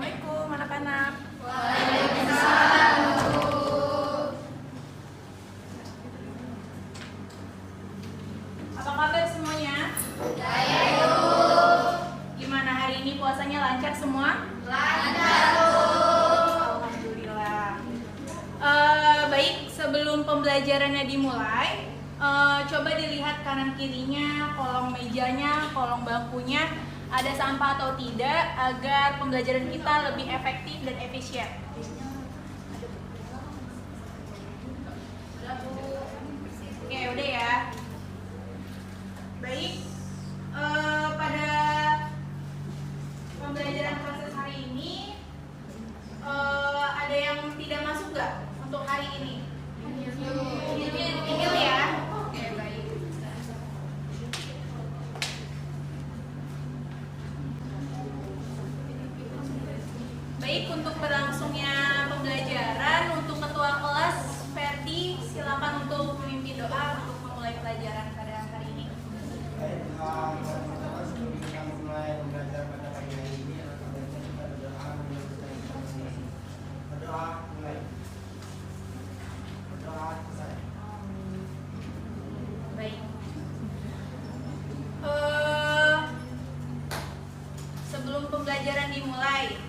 Assalamualaikum anak-anak. Waalaikumsalam, Bu. Apa kabar semuanya? Jaya, Bu. Gimana hari ini puasanya lancar semua? Lancar, Bu. Alhamdulillah. Baik, sebelum pembelajarannya dimulai, coba dilihat kanan kirinya, kolong mejanya, kolong bangkunya, ada sampah atau tidak agar pembelajaran kita lebih efektif dan efisien. Oke, udah ya. Baik, pada pembelajaran proses hari ini ada yang tidak masuk nggak untuk hari ini? Email ya. Oke, baik. Baik, untuk berlangsungnya pembelajaran, untuk ketua kelas Ferdi, silakan untuk memimpin doa untuk memulai pelajaran pada hari ini. Baik, sebelum kita mulai belajar pada pagi hari ini, kita berdoa berdoa mulai. Berdoa selesai. Baik. Sebelum pembelajaran dimulai,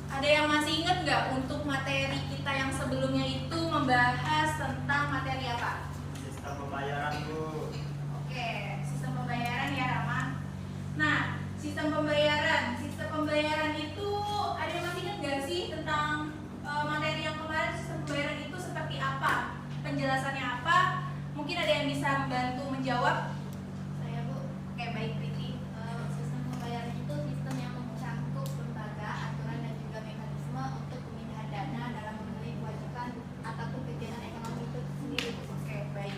ada yang masih ingat nggak untuk materi kita yang sebelumnya itu membahas tentang materi apa? Sistem pembayaran, Bu. Oke, sistem pembayaran ya, Rama. Nah, sistem pembayaran itu ada yang masih ingat nggak sih tentang materi yang kemarin? Sistem pembayaran itu seperti apa? Penjelasannya apa? Mungkin ada yang bisa membantu menjawab? Saya, Bu. Oke, baik, Priti. Sistem pembayaran itu sistem yang mencakup lembaga, aturan, dan juga mekanisme untuk pemindahan dana dalam memenuhi kewajiban ataupun kegiatan ekonomi itu sendiri, Bu. Oke, baik.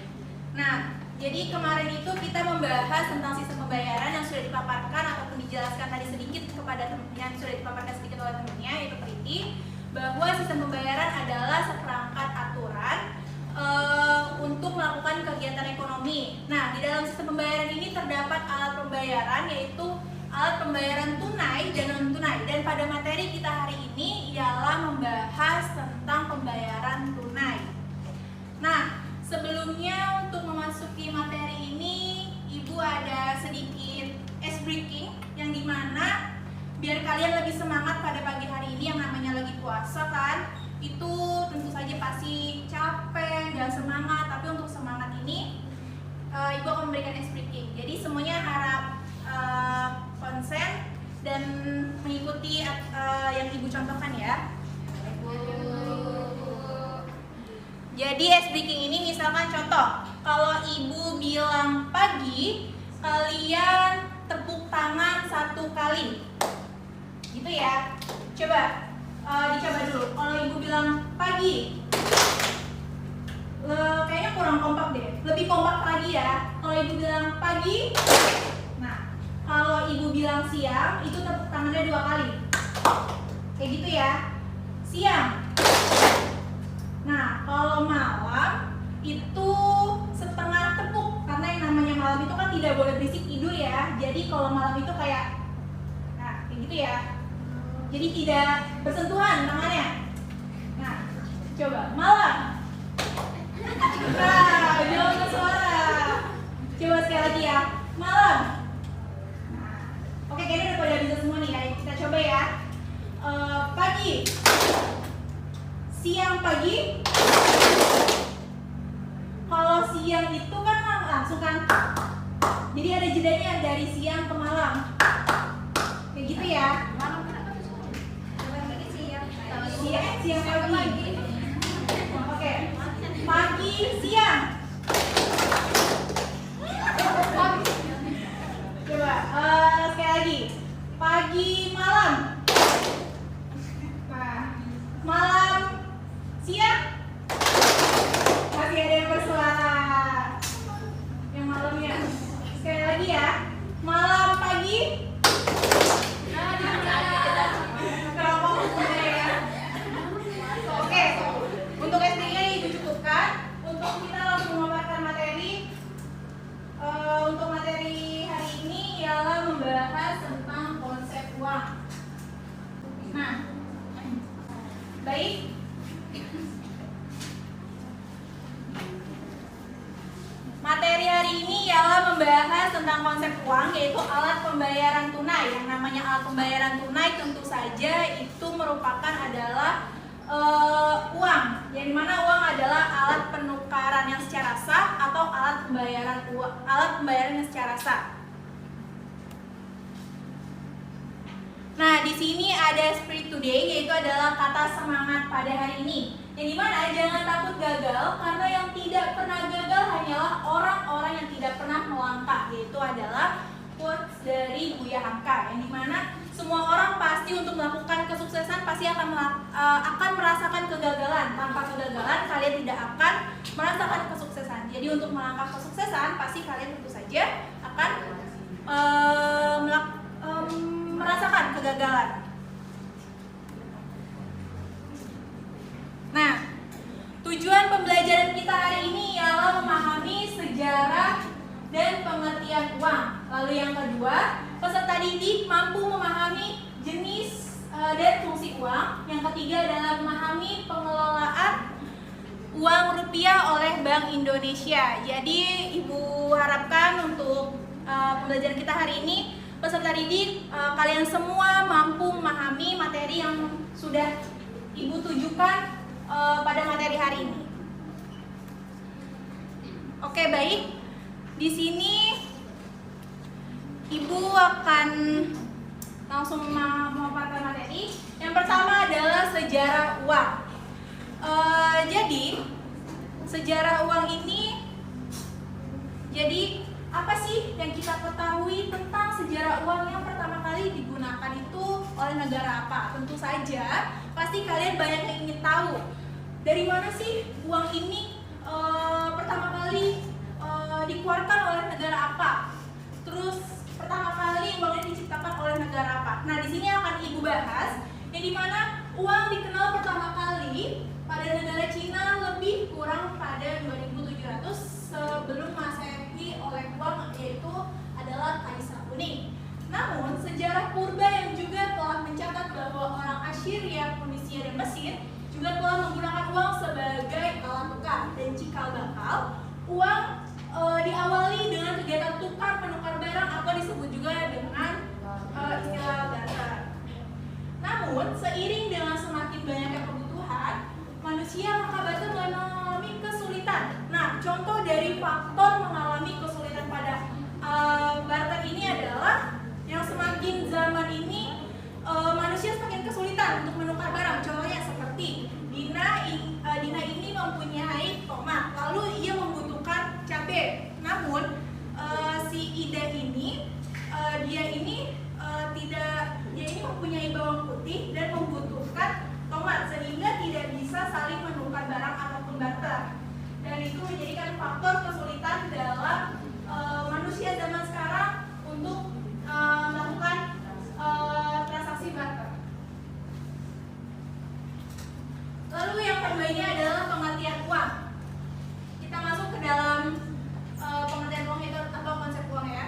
Nah, jadi kemarin itu kita membahas tentang sistem pembayaran yang sudah dipaparkan ataupun dijelaskan tadi sedikit kepada yang sudah dipaparkan sedikit oleh temannya, yaitu Priti, bahwa sistem pembayaran adalah seperangkat aturan untuk melakukan kegiatan ekonomi. Nah, di dalam sistem pembayaran ini terdapat alat pembayaran, yaitu alat pembayaran tunai dan non tunai. Dan pada materi kita hari ini ialah membahas tentang pembayaran tunai. Nah, sebelumnya untuk memasuki materi ini, Ibu ada sedikit ice breaking yang dimana biar kalian lebih semangat pada pagi hari ini yang namanya lagi puasa kan, itu tentu saja pasti capek, gak semangat, tapi untuk semangat ini Ibu akan memberikan ice breaking. Jadi semuanya harap konsen dan mengikuti yang Ibu contohkan ya. Jadi ice breaking ini misalkan contoh, kalau Ibu bilang pagi, kalian tepuk tangan 1 kali, gitu ya. Coba dicoba dulu. Kalau Ibu bilang pagi, kayaknya kurang kompak deh. Lebih kompak lagi ya. Kalau Ibu bilang pagi, nah kalau Ibu bilang siang, itu tepuk tangannya 2 kali, kayak gitu ya. Siang. Nah, kalau malam itu setengah tepuk, karena yang namanya malam itu kan tidak boleh berisik tidur ya. Jadi kalau malam itu kayak, nah kayak gitu ya. Jadi tidak bersentuhan tangannya. Nah, coba malam. Nah, jangan ke suara. Coba sekali lagi ya, malam. Nah, oke, kayaknya udah pada bisa semua nih ya. Kita coba ya. Pagi. Siang pagi. Kalau siang itu kan langsung kan, jadi ada jedanya dari siang ke malam, kayak gitu ya. Malam kenapa tuh? Siang Pagi. Oke, pagi siang. Coba sekali lagi, pagi malam. Nah, malam siang. Masih ada yang bersuara. Yang malamnya. Sekali lagi ya. Malam pagi. Oke. Untuk SD-nya Ibu cukupkan. Untuk kita langsung memaparkan materi. Untuk materi hari ini ialah membahas hari ini ialah membahas tentang konsep uang, yaitu alat pembayaran tunai. Yang namanya alat pembayaran tunai tentu saja itu merupakan adalah uang, yang dimana uang adalah alat penukaran yang secara sah atau alat pembayaran yang secara sah. Nah, di sini ada spirit today, yaitu adalah kata semangat pada hari ini. Yang dimana jangan takut gagal, karena yang tidak pernah gagal hanyalah orang-orang yang tidak pernah melangkah, yaitu adalah quotes dari Buya Hamka. Yang dimana semua orang pasti untuk melakukan kesuksesan pasti akan merasakan kegagalan. Tanpa kegagalan kalian tidak akan merasakan kesuksesan. Jadi untuk melangkah kesuksesan pasti kalian tentu saja akan merasakan kegagalan. Nah, tujuan pembelajaran kita hari ini ialah memahami sejarah dan pengertian uang. Lalu yang kedua, peserta didik mampu memahami jenis dan fungsi uang. Yang ketiga adalah memahami pengelolaan uang rupiah oleh Bank Indonesia. Jadi Ibu harapkan untuk pembelajaran kita hari ini, peserta didik kalian semua mampu memahami materi yang sudah Ibu tujukan pada materi hari ini. Oke, baik. Di sini Ibu akan langsung memaparkan materi. Yang pertama adalah sejarah uang. Jadi sejarah uang ini, jadi apa sih yang kita ketahui tentang sejarah uang yang pertama kali digunakan itu oleh negara apa? Tentu saja pasti kalian banyak yang ingin tahu dari mana sih uang ini pertama kali dikeluarkan oleh negara apa? Terus pertama kali uang ini diciptakan oleh negara apa? Nah, di sini akan Ibu bahas yang dimana uang dikenal pertama kali pada negara Cina lebih kurang pada 2700 sebelum Masehi oleh uang, yaitu adalah Kaisar Kuning. Namun sejarah purba yang juga telah mencatat bahwa orang Assyria, Fenisia, dan Mesir juga telah menggunakan uang sebagai alat tukar dan cikal bakal. Uang diawali dengan kegiatan tukar menukar barang atau disebut juga dengan istilah barter. Namun seiring dengan semakin banyaknya kebutuhan manusia, maka barter mulai mengalami kesulitan. Nah, contoh dari faktor mengalami kesulitan pada barter ini adalah yang semakin zaman ini manusia semakin kesulitan untuk menukar barang. Contohnya seperti Dina ini mempunyai tomat, lalu ia membutuhkan cabai. Namun si Ida ini dia ini mempunyai bawang putih dan membutuhkan tomat, sehingga tidak bisa saling menukar barang ataupun barter. Dan itu menjadikan faktor kesulitan dalam manusia zaman sekarang untuk melakukan transaksi barter. Lalu yang kedua ini adalah pengertian uang. Kita masuk ke dalam pengertian uang itu atau konsep uang ya.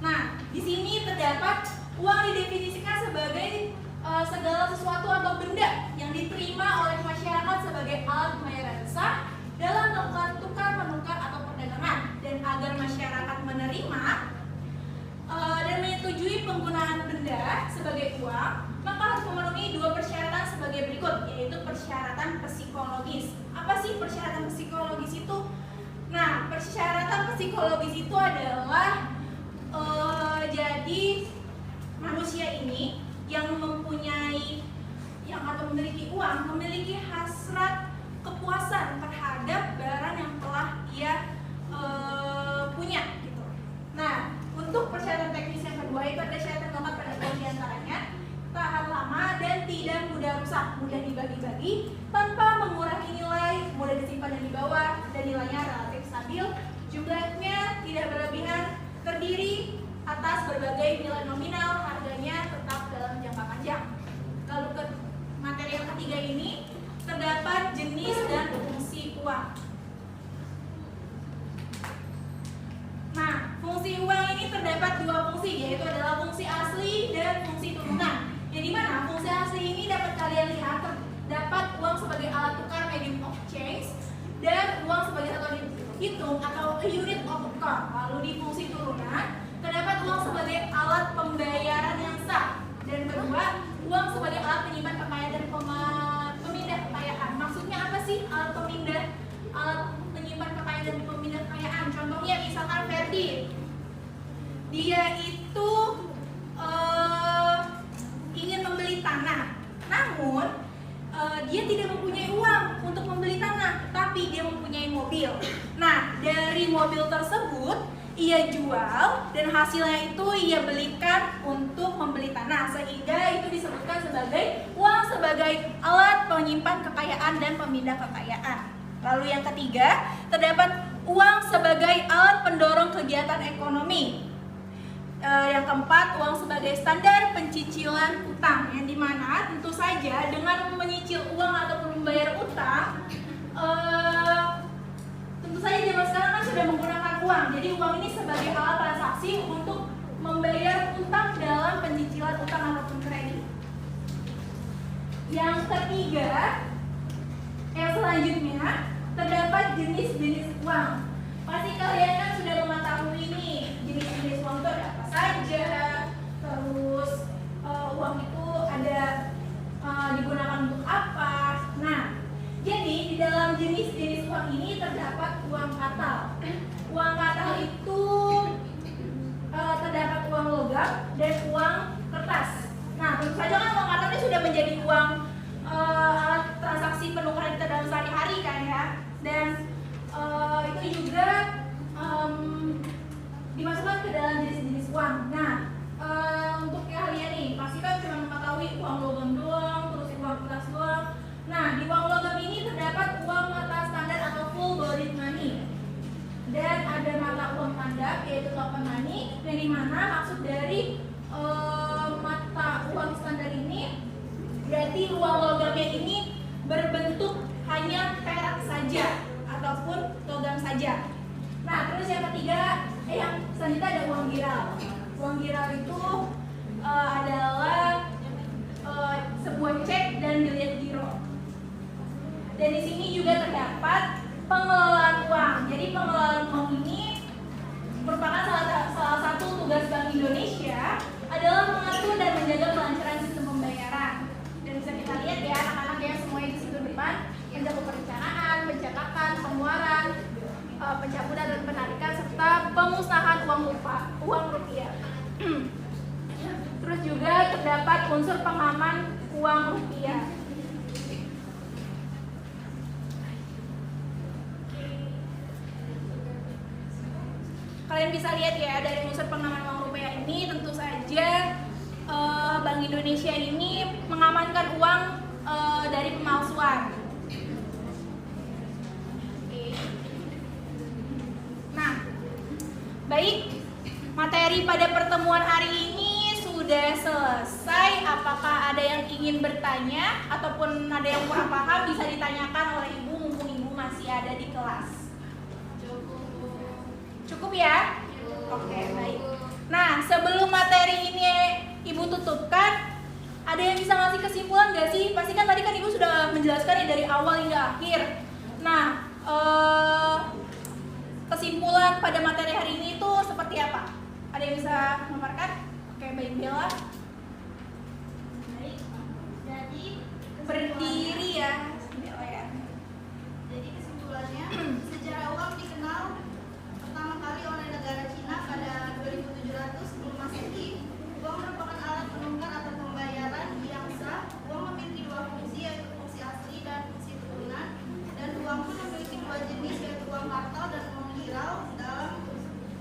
Nah, di sini terdapat uang didefinisikan sebagai segala sesuatu atau benda yang diterima oleh masyarakat sebagai alat pembayaran sah dalam melakukan tukar menukar atau perdagangan. Dan agar masyarakat menerima dan menyetujui penggunaan benda sebagai uang, maka harus memenuhi dua persyaratan sebagai berikut, yaitu persyaratan psikologis. Apa sih persyaratan psikologis itu? Nah, persyaratan psikologis itu adalah jadi manusia ini yang mempunyai atau memiliki uang memiliki hasrat kepuasan terhadap barang yang telah ia punya gitu. Nah, untuk persyaratan teknis yang kedua itu ada syarat yang dapat pada diantaranya tahan lama dan tidak mudah rusak, mudah dibagi-bagi tanpa mengurangi nilai, mudah disimpan dan dibawa, dan nilainya relatif stabil, jumlahnya tidak berlebihan, terdiri atas berbagai nilai nominal, harganya tetap dalam jangka panjang. Lalu ke materi yang ketiga ini terdapat jenis dan fungsi uang. Nah, fungsi uang ini terdapat dua fungsi, yaitu adalah fungsi asli dan fungsi turunan. Yang dimana fungsi asli ini dapat kalian lihat terdapat uang sebagai alat tukar medium of change dan uang sebagai satuan hitung atau a unit of account, lalu di fungsi turunan terdapat uang sebagai alat pembayaran yang sah, dan kedua uang sebagai alat penyimpan kekayaan dan pemindah kekayaan. Maksudnya apa sih alat penyimpan kekayaan dan pemindah kekayaan? Contohnya misalkan Ferdi, dia itu ingin membeli tanah, namun dia tidak mempunyai uang untuk membeli tanah, tapi dia mempunyai mobil. Nah, dari mobil tersebut ia jual dan hasilnya itu ia belikan untuk membeli tanah, sehingga itu disebutkan sebagai uang sebagai alat penyimpan kekayaan dan pemindah kekayaan. Lalu yang ketiga, terdapat uang sebagai alat pendorong kegiatan ekonomi. Yang keempat, uang sebagai standar pencicilan utang, yang dimana tentu saja dengan menyicil uang ataupun membayar utang, tentu saja zaman sekarang kan sudah menggunakan uang. Jadi uang ini sebagai alat transaksi untuk membayar utang dalam pencicilan utang ataupun kredit. Yang ketiga, yang selanjutnya terdapat jenis-jenis uang. Pasti kalian kan sudah mengetahui nih jenis-jenis uang itu ada apa saja. Terus uang itu ada digunakan untuk apa. Nah, jadi di dalam jenis-jenis uang ini terdapat uang katal. Uang katal itu terdapat uang logam dan uang kertas. Nah, tentu saja kan uang katal ini sudah menjadi uang alat transaksi penukaran kita dalam sehari-hari kan ya. Dan itu juga dimasukkan ke dalam jenis-jenis uang. Nah, untuk kalian nih pasti kan cuma mengetahui uang logam doang, terus uang kertas doang. Nah, di uang logam ini terdapat uang mata standar atau full bodied money, dan ada mata uang tanda yaitu token money, yang dimana maksud dari mata uang standar ini berarti uang logamnya ini berbentuk hanya perak saja ataupun logam saja. Nah, terus yang ketiga, yang selanjutnya ada uang giral. Uang giral itu adalah sebuah cek dan bilet giro. Dan di sini juga terdapat pengelolaan uang. Jadi pengelolaan uang ini merupakan salah satu tugas Bank Indonesia adalah mengatur dan menjaga kelancaran sistem pembayaran. Dan bisa kita lihat ya anak-anak yang semuanya di situ depan, menjaga perencanaan, pencetakan, pengeluaran, pencabutan dan penarikan serta pemusnahan uang rupiah. Terus juga terdapat unsur pengaman uang rupiah. Kalian bisa lihat ya dari unsur pengaman uang rupiah ini tentu saja Bank Indonesia ini mengamankan uang dari pemalsuan. Nah, baik, materi pada pertemuan hari ini sudah selesai. Apakah ada yang ingin bertanya ataupun ada yang kurang paham bisa ditanyakan oleh Ibu mumpung Ibu masih ada di kelas. Cukup ya? Oke, baik. Nah, sebelum materi ini Ibu tutupkan, ada yang bisa ngasih kesimpulan nggak sih? Pasti kan tadi kan Ibu sudah menjelaskan ya dari awal hingga akhir. Nah, kesimpulan pada materi hari ini itu seperti apa? Ada yang bisa memaparkan? Oke, baik, Bella. Baik. Jadi Berdiri ya, Bella ya. Jadi kesimpulannya, sejarah uang dikenal pertama kali oleh negara Cina pada 2700 sebelum Masehi. Uang merupakan alat penukar atau pembayaran yang sah. Uang memiliki dua fungsi, yaitu fungsi asli dan fungsi turunan. Dan uang pun memiliki dua jenis, yaitu uang kartal dan uang giral.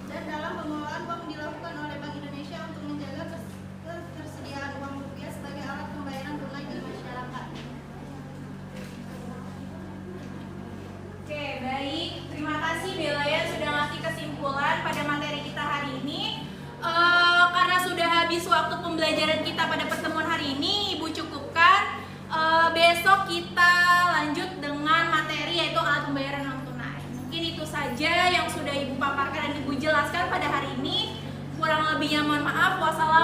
Dalam pengelolaan uang dilakukan oleh Bank Indonesia untuk menjaga ketersediaan uang rupiah sebagai alat pembayaran tunai di masyarakat. Oke, baik. Terima kasih Bella ya sudah ngasih kesimpulan pada materi kita hari ini. Karena sudah habis waktu pembelajaran kita pada pertemuan hari ini, Ibu cukupkan. Besok kita lanjut dengan materi yaitu alat pembayaran non tunai. Mungkin itu saja yang sudah Ibu paparkan dan Ibu jelaskan pada hari ini. Kurang lebihnya mohon maaf. Wassalamualaikum